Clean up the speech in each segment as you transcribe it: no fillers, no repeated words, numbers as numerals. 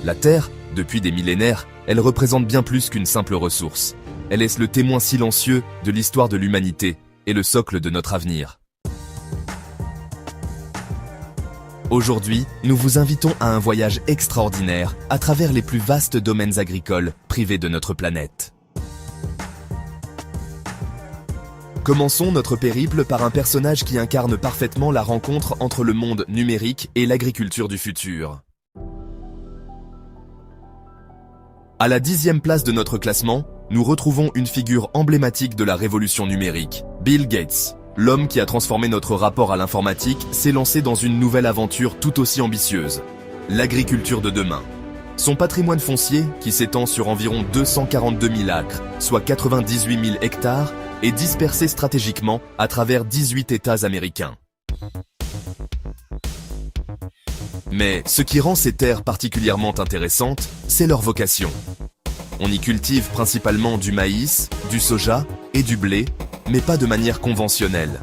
La Terre, depuis des millénaires, elle représente bien plus qu'une simple ressource. Elle est le témoin silencieux de l'histoire de l'humanité et le socle de notre avenir. Aujourd'hui, nous vous invitons à un voyage extraordinaire à travers les plus vastes domaines agricoles privés de notre planète. Commençons notre périple par un personnage qui incarne parfaitement la rencontre entre le monde numérique et l'agriculture du futur. À la 10e place de notre classement, nous retrouvons une figure emblématique de la révolution numérique, Bill Gates. L'homme qui a transformé notre rapport à l'informatique s'est lancé dans une nouvelle aventure tout aussi ambitieuse, l'agriculture de demain. Son patrimoine foncier, qui s'étend sur environ 242 000 acres, soit 98 000 hectares, est dispersé stratégiquement à travers 18 États américains. Mais ce qui rend ces terres particulièrement intéressantes, c'est leur vocation. On y cultive principalement du maïs, du soja et du blé, mais pas de manière conventionnelle.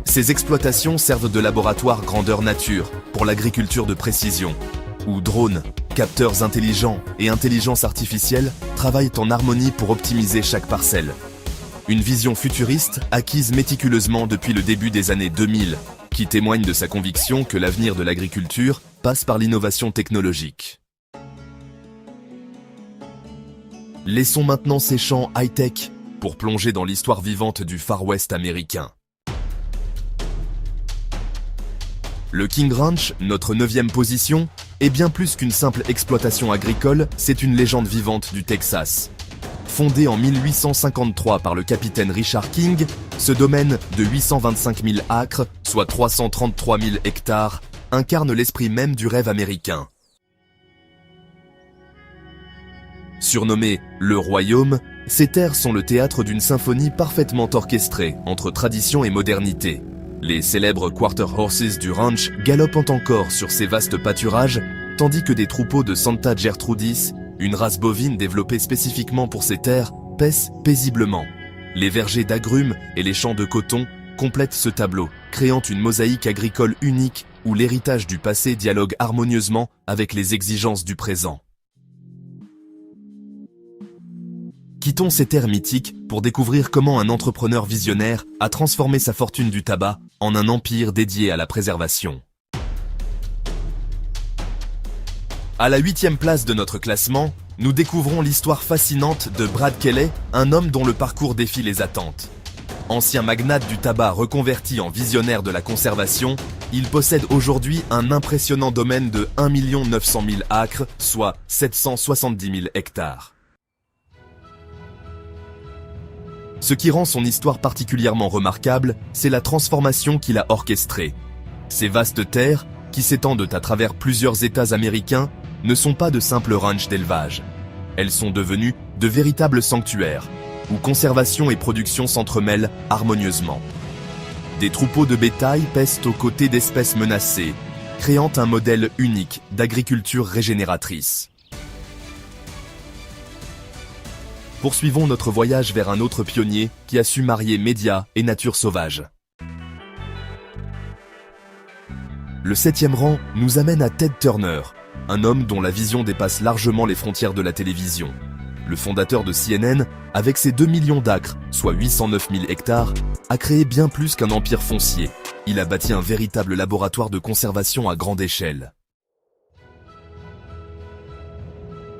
Ces exploitations servent de laboratoire grandeur nature pour l'agriculture de précision, où drones, capteurs intelligents et intelligence artificielle travaillent en harmonie pour optimiser chaque parcelle. Une vision futuriste acquise méticuleusement depuis le début des années 2000, qui témoigne de sa conviction que l'avenir de l'agriculture passe par l'innovation technologique. Laissons maintenant ces champs high-tech pour plonger dans l'histoire vivante du Far West américain. Le King Ranch, notre 9e position, est bien plus qu'une simple exploitation agricole, c'est une légende vivante du Texas. Fondé en 1853 par le capitaine Richard King, ce domaine de 825 000 acres, soit 333 000 hectares, incarne l'esprit même du rêve américain. Surnommé « Le Royaume », ces terres sont le théâtre d'une symphonie parfaitement orchestrée entre tradition et modernité. Les célèbres quarter horses du ranch galopent encore sur ces vastes pâturages, tandis que des troupeaux de Santa Gertrudis, une race bovine développée spécifiquement pour ces terres, paissent paisiblement. Les vergers d'agrumes et les champs de coton complètent ce tableau, créant une mosaïque agricole unique où l'héritage du passé dialogue harmonieusement avec les exigences du présent. Quittons ces terres mythiques pour découvrir comment un entrepreneur visionnaire a transformé sa fortune du tabac en un empire dédié à la préservation. À la 8e place de notre classement, nous découvrons l'histoire fascinante de Brad Kelley, un homme dont le parcours défie les attentes. Ancien magnate du tabac reconverti en visionnaire de la conservation, il possède aujourd'hui un impressionnant domaine de 1 900 000 acres, soit 770 000 hectares. Ce qui rend son histoire particulièrement remarquable, c'est la transformation qu'il a orchestrée. Ces vastes terres, qui s'étendent à travers plusieurs États américains, ne sont pas de simples ranchs d'élevage. Elles sont devenues de véritables sanctuaires, où conservation et production s'entremêlent harmonieusement. Des troupeaux de bétail paissent aux côtés d'espèces menacées, créant un modèle unique d'agriculture régénératrice. Poursuivons notre voyage vers un autre pionnier qui a su marier médias et nature sauvage. Le 7e rang nous amène à Ted Turner, un homme dont la vision dépasse largement les frontières de la télévision. Le fondateur de CNN, avec ses 2 millions d'acres, soit 809 000 hectares, a créé bien plus qu'un empire foncier. Il a bâti un véritable laboratoire de conservation à grande échelle.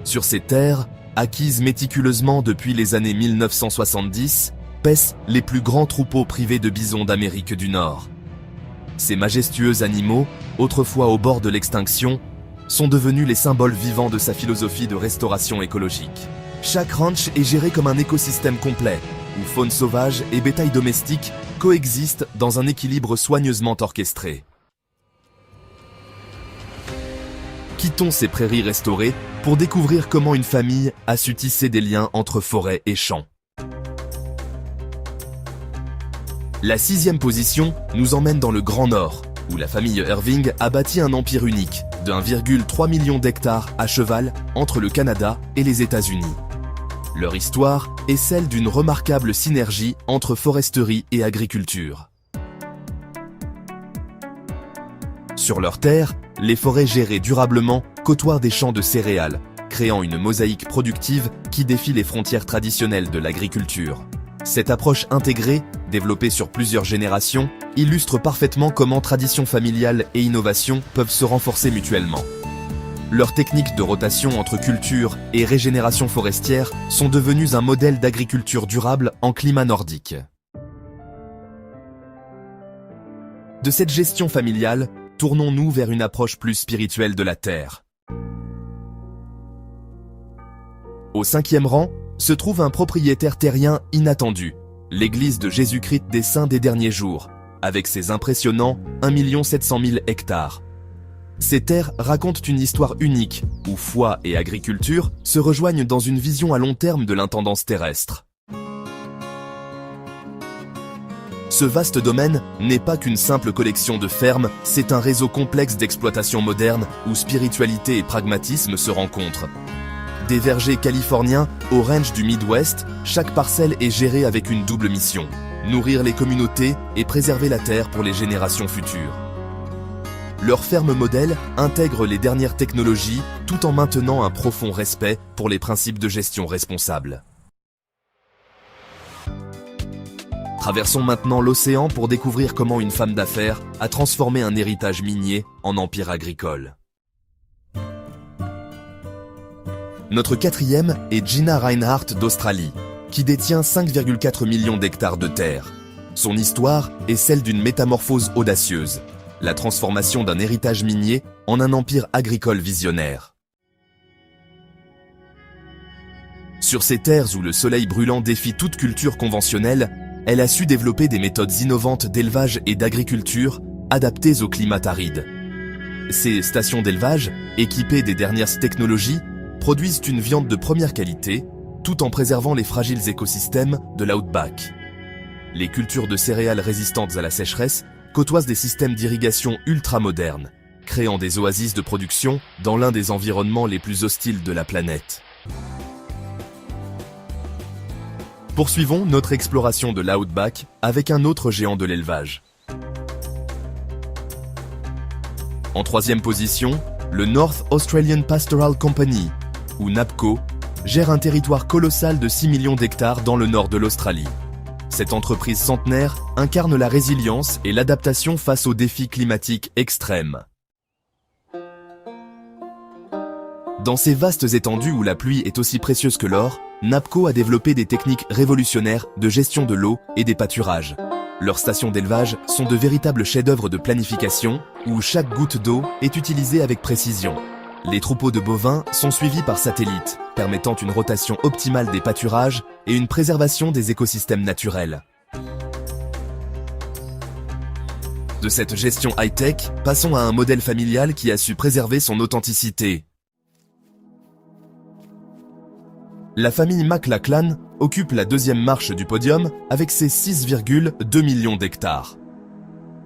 Sur ces terres, acquises méticuleusement depuis les années 1970, paissent les plus grands troupeaux privés de bisons d'Amérique du Nord. Ces majestueux animaux, autrefois au bord de l'extinction, sont devenus les symboles vivants de sa philosophie de restauration écologique. Chaque ranch est géré comme un écosystème complet, où faune sauvage et bétail domestique coexistent dans un équilibre soigneusement orchestré. Quittons ces prairies restaurées pour découvrir comment une famille a su tisser des liens entre forêt et champs. La 6e position nous emmène dans le Grand Nord, où la famille Irving a bâti un empire unique de 1,3 million d'hectares à cheval entre le Canada et les États-Unis. Leur histoire est celle d'une remarquable synergie entre foresterie et agriculture. Sur leurs terres, les forêts gérées durablement côtoient des champs de céréales, créant une mosaïque productive qui défie les frontières traditionnelles de l'agriculture. Cette approche intégrée, développée sur plusieurs générations, illustre parfaitement comment tradition familiale et innovation peuvent se renforcer mutuellement. Leurs techniques de rotation entre culture et régénération forestière sont devenues un modèle d'agriculture durable en climat nordique. De cette gestion familiale, tournons-nous vers une approche plus spirituelle de la terre. Au 5e rang, se trouve un propriétaire terrien inattendu, l'église de Jésus-Christ des Saints des Derniers Jours, avec ses impressionnants 1 700 000 hectares. Ces terres racontent une histoire unique, où foi et agriculture se rejoignent dans une vision à long terme de l'intendance terrestre. Ce vaste domaine n'est pas qu'une simple collection de fermes, c'est un réseau complexe d'exploitation moderne où spiritualité et pragmatisme se rencontrent. Des vergers californiens au ranch du Midwest, chaque parcelle est gérée avec une double mission: nourrir les communautés et préserver la terre pour les générations futures. Leur ferme modèle intègre les dernières technologies tout en maintenant un profond respect pour les principes de gestion responsable. Traversons maintenant l'océan pour découvrir comment une femme d'affaires a transformé un héritage minier en empire agricole. Notre 4e est Gina Rinehart d'Australie, qui détient 5,4 millions d'hectares de terre. Son histoire est celle d'une métamorphose audacieuse, la transformation d'un héritage minier en un empire agricole visionnaire. Sur ces terres où le soleil brûlant défie toute culture conventionnelle, elle a su développer des méthodes innovantes d'élevage et d'agriculture adaptées au climat aride. Ces stations d'élevage, équipées des dernières technologies, produisent une viande de première qualité, tout en préservant les fragiles écosystèmes de l'outback. Les cultures de céréales résistantes à la sécheresse côtoient des systèmes d'irrigation ultra-modernes, créant des oasis de production dans l'un des environnements les plus hostiles de la planète. Poursuivons notre exploration de l'outback avec un autre géant de l'élevage. En 3e position, le North Australian Pastoral Company, ou NAPCO, gère un territoire colossal de 6 millions d'hectares dans le nord de l'Australie. Cette entreprise centenaire incarne la résilience et l'adaptation face aux défis climatiques extrêmes. Dans ces vastes étendues où la pluie est aussi précieuse que l'or, NAPCO a développé des techniques révolutionnaires de gestion de l'eau et des pâturages. Leurs stations d'élevage sont de véritables chefs-d'œuvre de planification où chaque goutte d'eau est utilisée avec précision. Les troupeaux de bovins sont suivis par satellite, permettant une rotation optimale des pâturages et une préservation des écosystèmes naturels. De cette gestion high-tech, passons à un modèle familial qui a su préserver son authenticité. La famille McLachlan occupe la 2e marche du podium avec ses 6,2 millions d'hectares.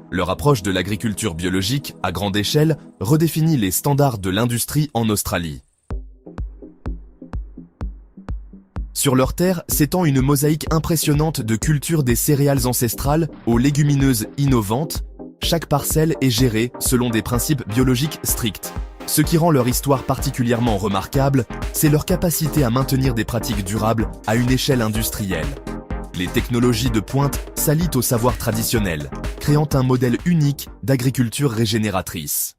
Leur approche de l'agriculture biologique à grande échelle redéfinit les standards de l'industrie en Australie. Sur leurs terres s'étend une mosaïque impressionnante de cultures des céréales ancestrales aux légumineuses innovantes. Chaque parcelle est gérée selon des principes biologiques stricts. Ce qui rend leur histoire particulièrement remarquable, c'est leur capacité à maintenir des pratiques durables à une échelle industrielle. Les technologies de pointe s'allient au savoir traditionnel, créant un modèle unique d'agriculture régénératrice.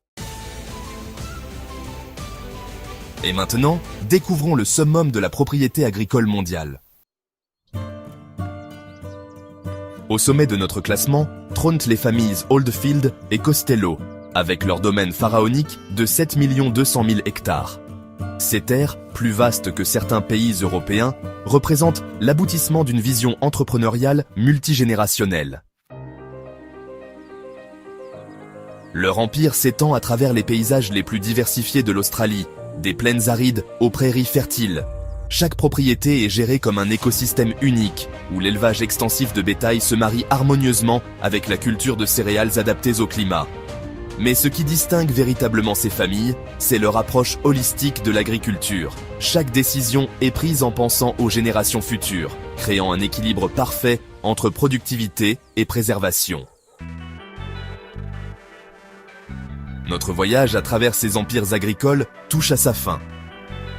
Et maintenant, découvrons le summum de la propriété agricole mondiale. Au sommet de notre classement, trônent les familles Oldfield et Costello, avec leur domaine pharaonique de 7 200 000 hectares. Ces terres, plus vastes que certains pays européens, représentent l'aboutissement d'une vision entrepreneuriale multigénérationnelle. Leur empire s'étend à travers les paysages les plus diversifiés de l'Australie, des plaines arides aux prairies fertiles. Chaque propriété est gérée comme un écosystème unique, où l'élevage extensif de bétail se marie harmonieusement avec la culture de céréales adaptées au climat. Mais ce qui distingue véritablement ces familles, c'est leur approche holistique de l'agriculture. Chaque décision est prise en pensant aux générations futures, créant un équilibre parfait entre productivité et préservation. Notre voyage à travers ces empires agricoles touche à sa fin.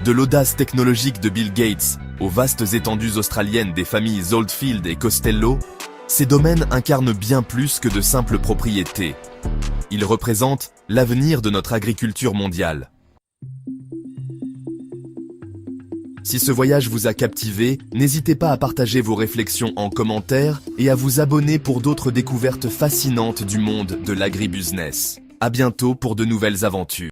De l'audace technologique de Bill Gates aux vastes étendues australiennes des familles Oldfield et Costello, ces domaines incarnent bien plus que de simples propriétés. Ils représentent l'avenir de notre agriculture mondiale. Si ce voyage vous a captivé, n'hésitez pas à partager vos réflexions en commentaire et à vous abonner pour d'autres découvertes fascinantes du monde de l'agribusiness. À bientôt pour de nouvelles aventures.